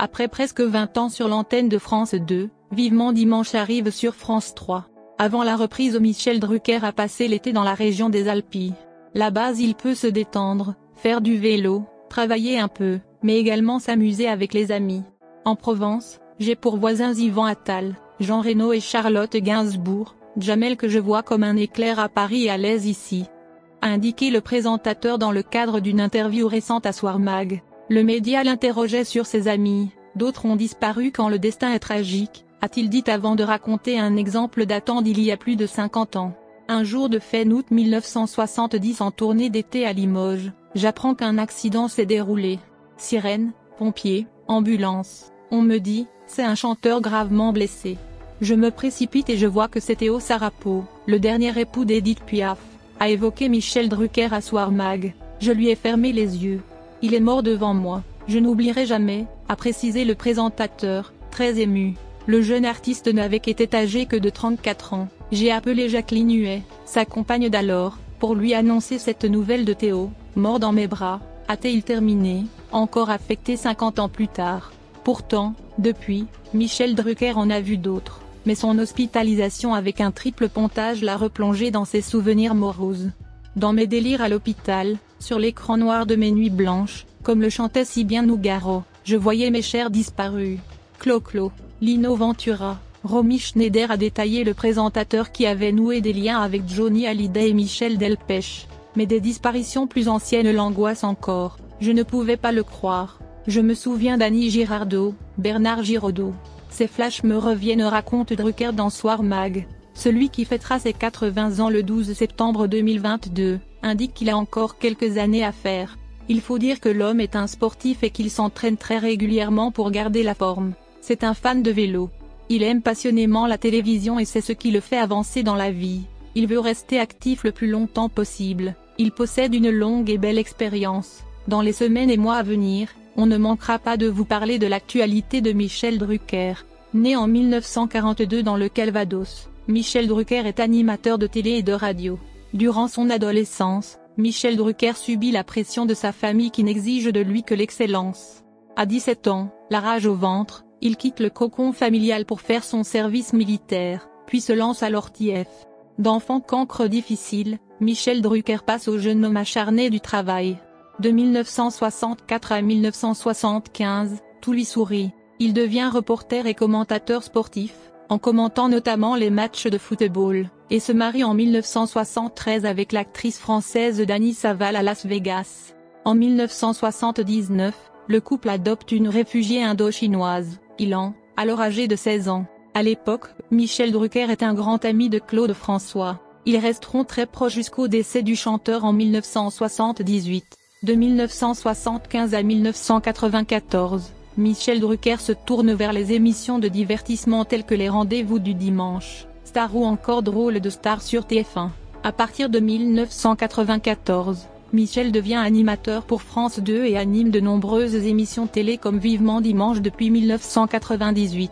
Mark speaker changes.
Speaker 1: Après presque 20 ans sur l'antenne de France 2, Vivement Dimanche arrive sur France 3. Avant la reprise, Michel Drucker a passé l'été dans la région des Alpilles. Là-bas il peut se détendre, faire du vélo, travailler un peu, mais également s'amuser avec les amis. En Provence, j'ai pour voisins Yvan Attal, Jean Reno et Charlotte Gainsbourg, Jamel que je vois comme un éclair à Paris et à l'aise ici, a indiqué le présentateur dans le cadre d'une interview récente à Soir Mag. Le média l'interrogeait sur ses amis, d'autres ont disparu quand le destin est tragique, a-t-il dit avant de raconter un exemple datant d'il y a plus de 50 ans. Un jour de fin août 1970 en tournée d'été à Limoges, j'apprends qu'un accident s'est déroulé. Sirène, pompiers, ambulance. On me dit, c'est un chanteur gravement blessé. Je me précipite et je vois que c'est Théo Sarapo, le dernier époux d'Edith Piaf, a évoqué Michel Drucker à Soir Mag. Je lui ai fermé les yeux. Il est mort devant moi, je n'oublierai jamais, a précisé le présentateur, très ému. Le jeune artiste n'avait été âgé que de 34 ans. J'ai appelé Jacqueline Huet, sa compagne d'alors, pour lui annoncer cette nouvelle de Théo, mort dans mes bras, a-t-il terminé, encore affecté 50 ans plus tard. Pourtant, depuis, Michel Drucker en a vu d'autres, mais son hospitalisation avec un triple pontage l'a replongé dans ses souvenirs moroses. Dans mes délires à l'hôpital, sur l'écran noir de mes nuits blanches, comme le chantait si bien Nougaro, je voyais mes chers disparus. Clo-Clo, Lino Ventura, Romy Schneider a détaillé le présentateur qui avait noué des liens avec Johnny Hallyday et Michel Delpech. Mais des disparitions plus anciennes l'angoissent encore, je ne pouvais pas le croire. Je me souviens d'Annie Girardot, Bernard Giraudot. Ces flashs me reviennent, raconte Drucker dans Soir Mag. Celui qui fêtera ses 80 ans le 12 septembre 2022, indique qu'il a encore quelques années à faire. Il faut dire que l'homme est un sportif et qu'il s'entraîne très régulièrement pour garder la forme. C'est un fan de vélo. Il aime passionnément la télévision et c'est ce qui le fait avancer dans la vie. Il veut rester actif le plus longtemps possible. Il possède une longue et belle expérience. Dans les semaines et mois à venir, on ne manquera pas de vous parler de l'actualité de Michel Drucker. Né en 1942 dans le Calvados, Michel Drucker est animateur de télé et de radio. Durant son adolescence, Michel Drucker subit la pression de sa famille qui n'exige de lui que l'excellence. À 17 ans, la rage au ventre, il quitte le cocon familial pour faire son service militaire, puis se lance à l'ORTF. D'enfant cancre difficile, Michel Drucker passe au jeune homme acharné du travail. De 1964 à 1975, tout lui sourit. Il devient reporter et commentateur sportif, en commentant notamment les matchs de football, et se marie en 1973 avec l'actrice française Dany Saval à Las Vegas. En 1979, le couple adopte une réfugiée indo-chinoise, Ilan, alors âgée de 16 ans. À l'époque, Michel Drucker est un grand ami de Claude François. Ils resteront très proches jusqu'au décès du chanteur en 1978. De 1975 à 1994, Michel Drucker se tourne vers les émissions de divertissement telles que les Rendez-vous du dimanche, Star ou encore Drôle de Star sur TF1. À partir de 1994, Michel devient animateur pour France 2 et anime de nombreuses émissions télé comme Vivement Dimanche depuis 1998.